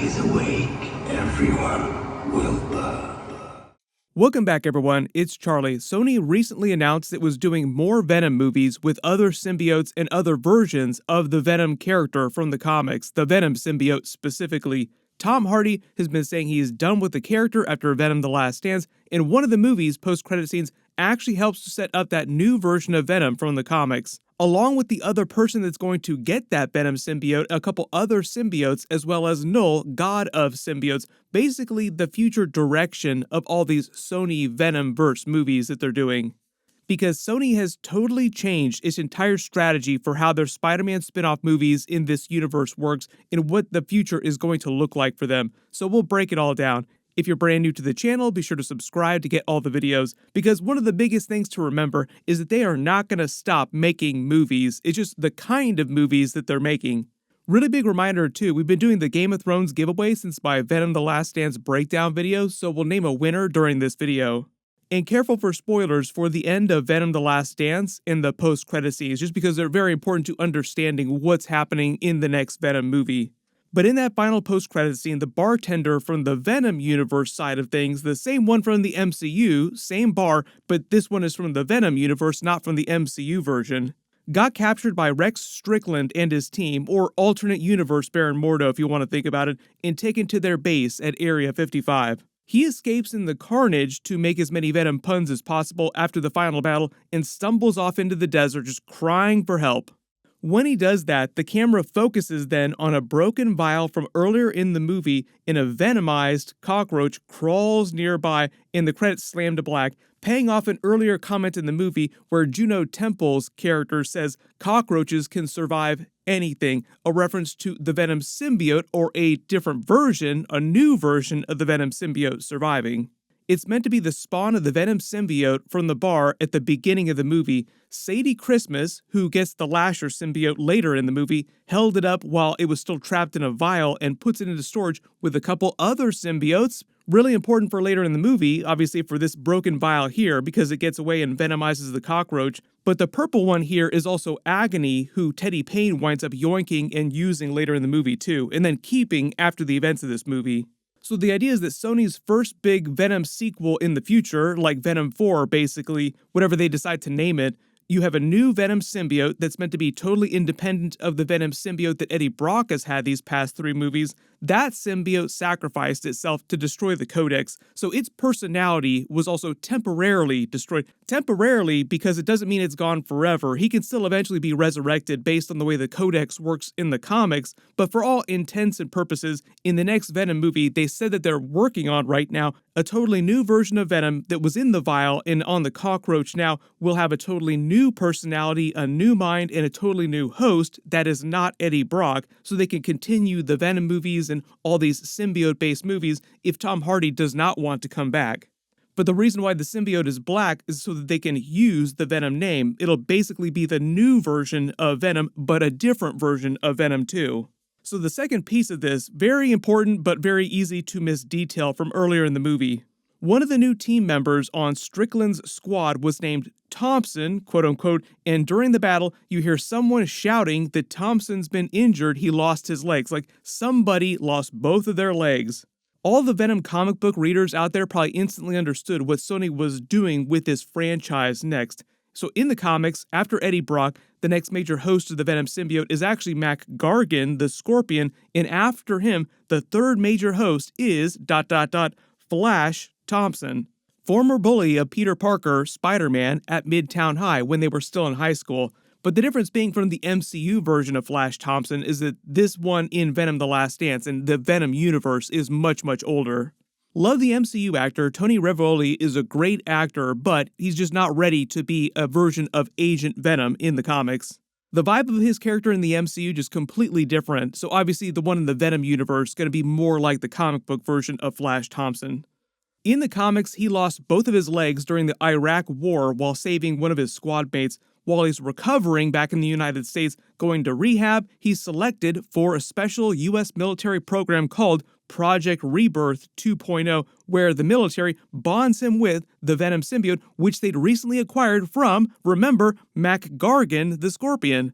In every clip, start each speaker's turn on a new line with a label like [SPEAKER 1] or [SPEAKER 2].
[SPEAKER 1] is awake, everyone will burn.
[SPEAKER 2] Welcome back, everyone. It's Charlie. Sony recently announced it was doing more Venom movies with other symbiotes and other versions of the Venom character from the comics, the Venom symbiote specifically. Tom Hardy has been saying he is done with the character after Venom: The Last Dance, and one of the movie's post-credit scenes actually helps to set up that new version of Venom from the comics. Along with the other person that's going to get that Venom symbiote, a couple other symbiotes, as well as Knull, god of symbiotes, basically the future direction of all these Sony Venom-verse movies that they're doing. Because Sony has totally changed its entire strategy for how their Spider-Man spin-off movies in this universe works and what the future is going to look like for them. So we'll break it all down. If you're brand new to the channel, be sure to subscribe to get all the videos, because one of the biggest things to remember is that they are not going to stop making movies. It's just the kind of movies that they're making. Really big reminder too, we've been doing the Game of Thrones giveaway since my Venom: The Last Dance breakdown video, so we'll name a winner during this video. And careful for spoilers for the end of Venom: The Last Dance and the post-credit scenes, just because they're very important to understanding what's happening in the next Venom movie. But in that final post-credit scene, the bartender from the Venom universe side of things, the same one from the MCU, same bar, but this one is from the Venom universe, not from the MCU version, got captured by Rex Strickland and his team, or alternate universe Baron Mordo if you want to think about it, and taken to their base at Area 55. He escapes in the Carnage to make as many Venom puns as possible after the final battle and stumbles off into the desert just crying for help. When he does that, the camera focuses then on a broken vial from earlier in the movie, and a venomized cockroach crawls nearby, and the credits slam to black, paying off an earlier comment in the movie where Juno Temple's character says cockroaches can survive anything, a reference to the Venom symbiote, or a different version, a new version of the Venom symbiote surviving. It's meant to be the spawn of the Venom symbiote from the bar at the beginning of the movie. Sadie Christmas, who gets the Lasher symbiote later in the movie, held it up while it was still trapped in a vial and puts it into storage with a couple other symbiotes. Really important for later in the movie, obviously for this broken vial here, because it gets away and venomizes the cockroach. But the purple one here is also Agony, who Teddy Payne winds up yoinking and using later in the movie too, and then keeping after the events of this movie. So the idea is that Sony's first big Venom sequel in the future, like Venom 4 basically, whatever they decide to name it, you have a new Venom symbiote that's meant to be totally independent of the Venom symbiote that Eddie Brock has had these past 3 movies. That symbiote sacrificed itself to destroy the Codex, so its personality was also temporarily destroyed. Temporarily because it doesn't mean it's gone forever. He can still eventually be resurrected based on the way the Codex works in the comics, but for all intents and purposes, in the next Venom movie, they said that they're working on right now a totally new version of Venom that was in the vial and on the cockroach now will have a totally new personality, a new mind, and a totally new host that is not Eddie Brock, so they can continue the Venom movies and all these symbiote-based movies if Tom Hardy does not want to come back. But the reason why the symbiote is black is so that they can use the Venom name. It'll basically be the new version of Venom, but a different version of Venom 2. So the second piece of this, very important but very easy to miss detail from earlier in the movie. One of the new team members on Strickland's squad was named Thompson, quote unquote, and during the battle, you hear someone shouting that Thompson's been injured, he lost his legs, like somebody lost both of their legs. All the Venom comic book readers out there probably instantly understood what Sony was doing with this franchise next. So in the comics, after Eddie Brock, the next major host of the Venom symbiote is actually Mac Gargan, the Scorpion, and after him, the third major host is ... Flash Thompson, former bully of Peter Parker, Spider-Man, at Midtown High when they were still in high school. But the difference being from the MCU version of Flash Thompson is that this one in Venom: The Last Dance and the Venom universe is much, much older. Love the MCU actor, Tony Revolori is a great actor, but he's just not ready to be a version of Agent Venom in the comics. The vibe of his character in the MCU just completely different, so obviously the one in the Venom universe is going to be more like the comic book version of Flash Thompson. In the comics, he lost both of his legs during the Iraq War while saving one of his squad mates. While he's recovering back in the United States, going to rehab, he's selected for a special U.S. military program called Project Rebirth 2.0, where the military bonds him with the Venom symbiote, which they'd recently acquired from, remember, Mac Gargan, the Scorpion.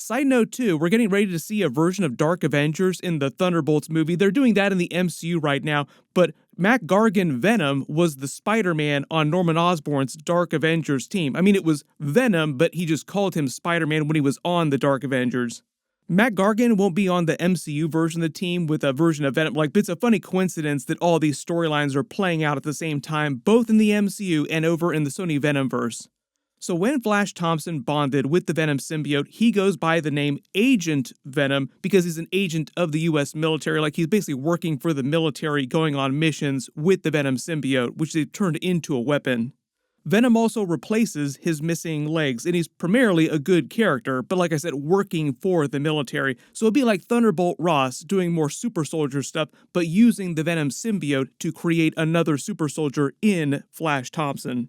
[SPEAKER 2] Side note too, we're getting ready to see a version of Dark Avengers in the Thunderbolts movie. They're doing that in the MCU right now, but Matt Gargan Venom was the Spider-Man on Norman Osborn's Dark Avengers team. I mean, it was Venom, but he just called him Spider-Man when he was on the Dark Avengers. Matt Gargan won't be on the MCU version of the team with a version of Venom. Like, it's a funny coincidence that all these storylines are playing out at the same time, both in the MCU and over in the Sony Venomverse. So when Flash Thompson bonded with the Venom symbiote, he goes by the name Agent Venom because he's an agent of the US military. Like, he's basically working for the military, going on missions with the Venom symbiote, which they've turned into a weapon. Venom also replaces his missing legs, and he's primarily a good character, but like I said, working for the military. So it'd be like Thunderbolt Ross doing more super soldier stuff, but using the Venom symbiote to create another super soldier in Flash Thompson.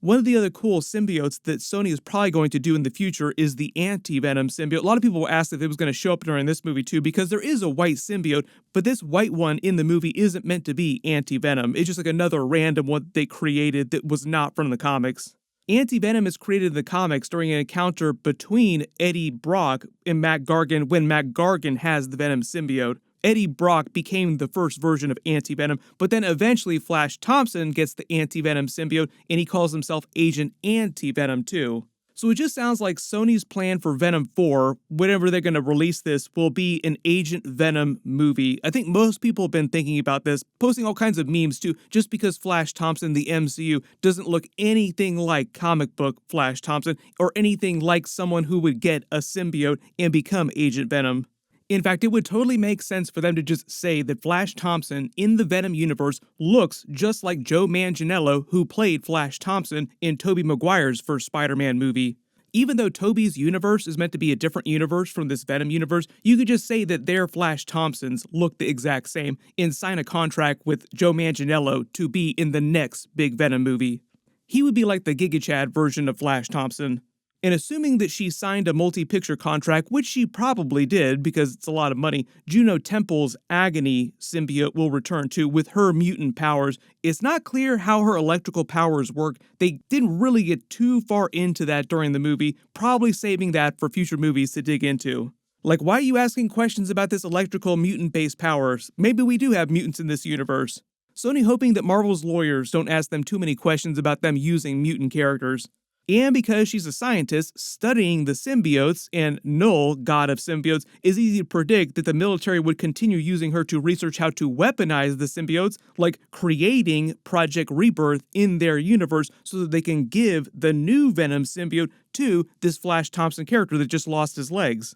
[SPEAKER 2] One of the other cool symbiotes that Sony is probably going to do in the future is the anti-Venom symbiote. A lot of people asked if it was going to show up during this movie too, because there is a white symbiote, but this white one in the movie isn't meant to be anti-Venom. It's just like another random one they created that was not from the comics. Anti-Venom is created in the comics during an encounter between Eddie Brock and Matt Gargan when Matt Gargan has the Venom symbiote. Eddie Brock became the first version of Anti-Venom, but then eventually Flash Thompson gets the Anti-Venom symbiote, and he calls himself Agent Anti-Venom too. So it just sounds like Sony's plan for Venom 4, whenever they're going to release this, will be an Agent Venom movie. I think most people have been thinking about this, posting all kinds of memes too, just because Flash Thompson, the MCU, doesn't look anything like comic book Flash Thompson, or anything like someone who would get a symbiote and become Agent Venom. In fact, it would totally make sense for them to just say that Flash Thompson in the Venom universe looks just like Joe Manganiello, who played Flash Thompson in Tobey Maguire's first Spider-Man movie. Even though Tobey's universe is meant to be a different universe from this Venom universe, you could just say that their Flash Thompsons look the exact same and sign a contract with Joe Manganiello to be in the next big Venom movie. He would be like the Giga Chad version of Flash Thompson. And assuming that she signed a multi-picture contract, which she probably did because it's a lot of money, Juno Temple's Agony symbiote will return too with her mutant powers. It's not clear how her electrical powers work. They didn't really get too far into that during the movie, probably saving that for future movies to dig into. Like, why are you asking questions about this electrical mutant-based powers? Maybe we do have mutants in this universe. Sony hoping that Marvel's lawyers don't ask them too many questions about them using mutant characters. And because she's a scientist studying the symbiotes, and Knull, god of symbiotes, is easy to predict that the military would continue using her to research how to weaponize the symbiotes, like creating Project Rebirth in their universe so that they can give the new Venom symbiote to this Flash Thompson character that just lost his legs.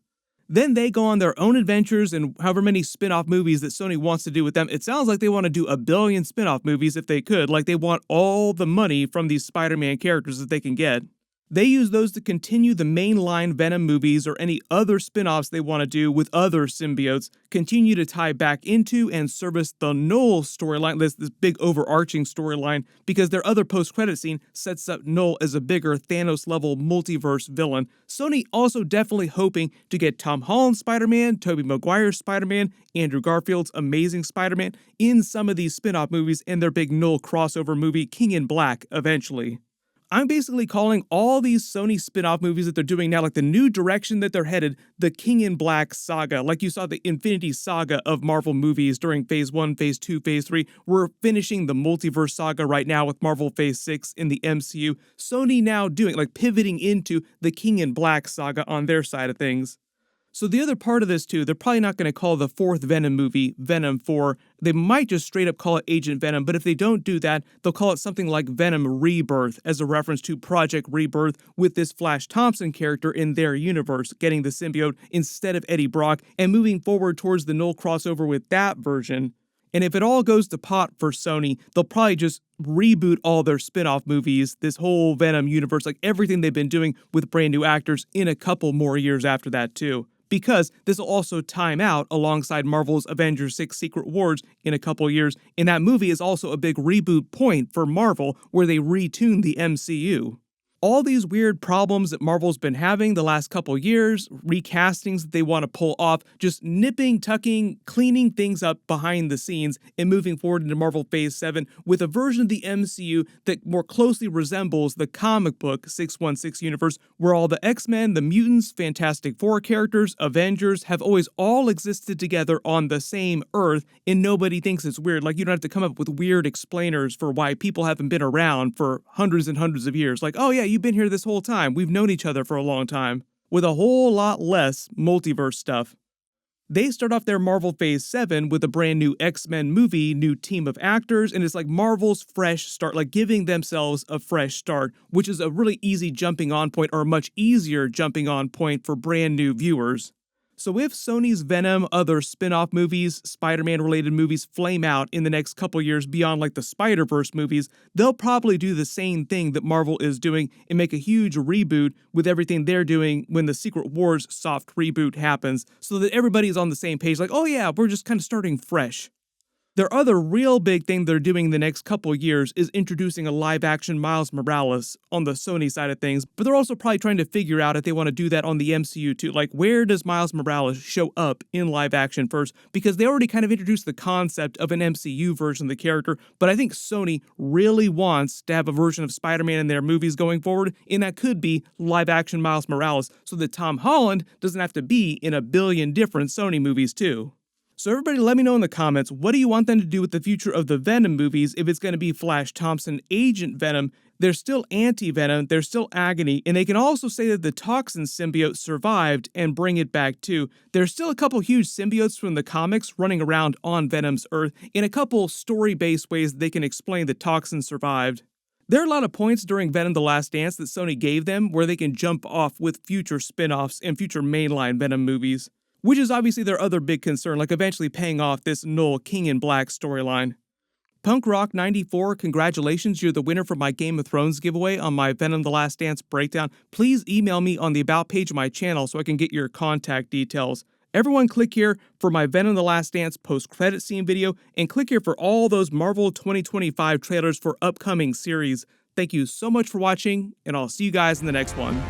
[SPEAKER 2] Then they go on their own adventures and however many spin-off movies that Sony wants to do with them. It sounds like they want to do 1 billion spin-off movies if they could, like they want all the money from these Spider-Man characters that they can get. They use those to continue the mainline Venom movies or any other spin-offs they want to do with other symbiotes, continue to tie back into and service the Knull storyline, this big overarching storyline, because their other post-credit scene sets up Knull as a bigger Thanos-level multiverse villain. Sony also definitely hoping to get Tom Holland's Spider-Man, Tobey Maguire's Spider-Man, Andrew Garfield's Amazing Spider-Man in some of these spin-off movies and their big Knull crossover movie, King in Black, eventually. I'm basically calling all these Sony spin-off movies that they're doing now, like the new direction that they're headed, the King in Black saga. Like you saw the Infinity Saga of Marvel movies during Phase 1, Phase 2, Phase 3. We're finishing the multiverse saga right now with Marvel Phase 6 in the MCU. Sony now doing, like pivoting into the King in Black saga on their side of things. So the other part of this too, they're probably not going to call the 4th Venom movie Venom 4. They might just straight up call it Agent Venom, but if they don't do that, they'll call it something like Venom Rebirth as a reference to Project Rebirth with this Flash Thompson character in their universe getting the symbiote instead of Eddie Brock and moving forward towards the Knull crossover with that version. And if it all goes to pot for Sony, they'll probably just reboot all their spin-off movies, this whole Venom universe, like everything they've been doing with brand new actors in a couple more years after that too. Because this will also time out alongside Marvel's Avengers 6 Secret Wars in a couple years, and that movie is also a big reboot point for Marvel where they retune the MCU. all these weird problems that Marvel's been having the last couple years, recastings that they want to pull off, just nipping, tucking, cleaning things up behind the scenes and moving forward into Marvel Phase 7 with a version of the MCU that more closely resembles the comic book 616 universe, where all the X-Men, the mutants, Fantastic Four characters, Avengers have always all existed together on the same Earth, and nobody thinks it's weird. Like, you don't have to come up with weird explainers for why people haven't been around for hundreds and hundreds of years. Like, oh yeah, you've been here this whole time. We've known each other for a long time. With a whole lot less multiverse stuff. They start off their Marvel Phase 7 with a brand new X-Men movie, new team of actors, and it's like Marvel's fresh start, like giving themselves a fresh start, which is a really easy jumping on point, or a much easier jumping on point for brand new viewers. So if Sony's Venom, other spin-off movies, Spider-Man related movies flame out in the next couple years beyond like the Spider-Verse movies, they'll probably do the same thing that Marvel is doing and make a huge reboot with everything they're doing when the Secret Wars soft reboot happens, so that everybody's on the same page, like, oh yeah, we're just kind of starting fresh. Their other real big thing they're doing the next couple years is introducing a live-action Miles Morales on the Sony side of things, but they're also probably trying to figure out if they want to do that on the MCU too. Like, where does Miles Morales show up in live action first? Because they already kind of introduced the concept of an MCU version of the character, but I think Sony really wants to have a version of Spider-Man in their movies going forward, and that could be live-action Miles Morales, so that Tom Holland doesn't have to be in a billion different Sony movies too. So everybody let me know in the comments, what do you want them to do with the future of the Venom movies if it's going to be Flash Thompson, Agent Venom? There's still Anti-Venom, there's still Agony, and they can also say that the Toxin symbiote survived and bring it back too. There's still a couple huge symbiotes from the comics running around on Venom's Earth, in a couple story-based ways they can explain that Toxin survived. There are a lot of points during Venom: The Last Dance that Sony gave them where they can jump off with future spin-offs and future mainline Venom movies, which is obviously their other big concern, like eventually paying off this Knull King in Black storyline. Punk Rock 94, congratulations, you're the winner for my Game of Thrones giveaway on my Venom: The Last Dance breakdown. Please email me on the About page of my channel so I can get your contact details. Everyone click here for my Venom: The Last Dance post-credit scene video, and click here for all those Marvel 2025 trailers for upcoming series. Thank you so much for watching, and I'll see you guys in the next one.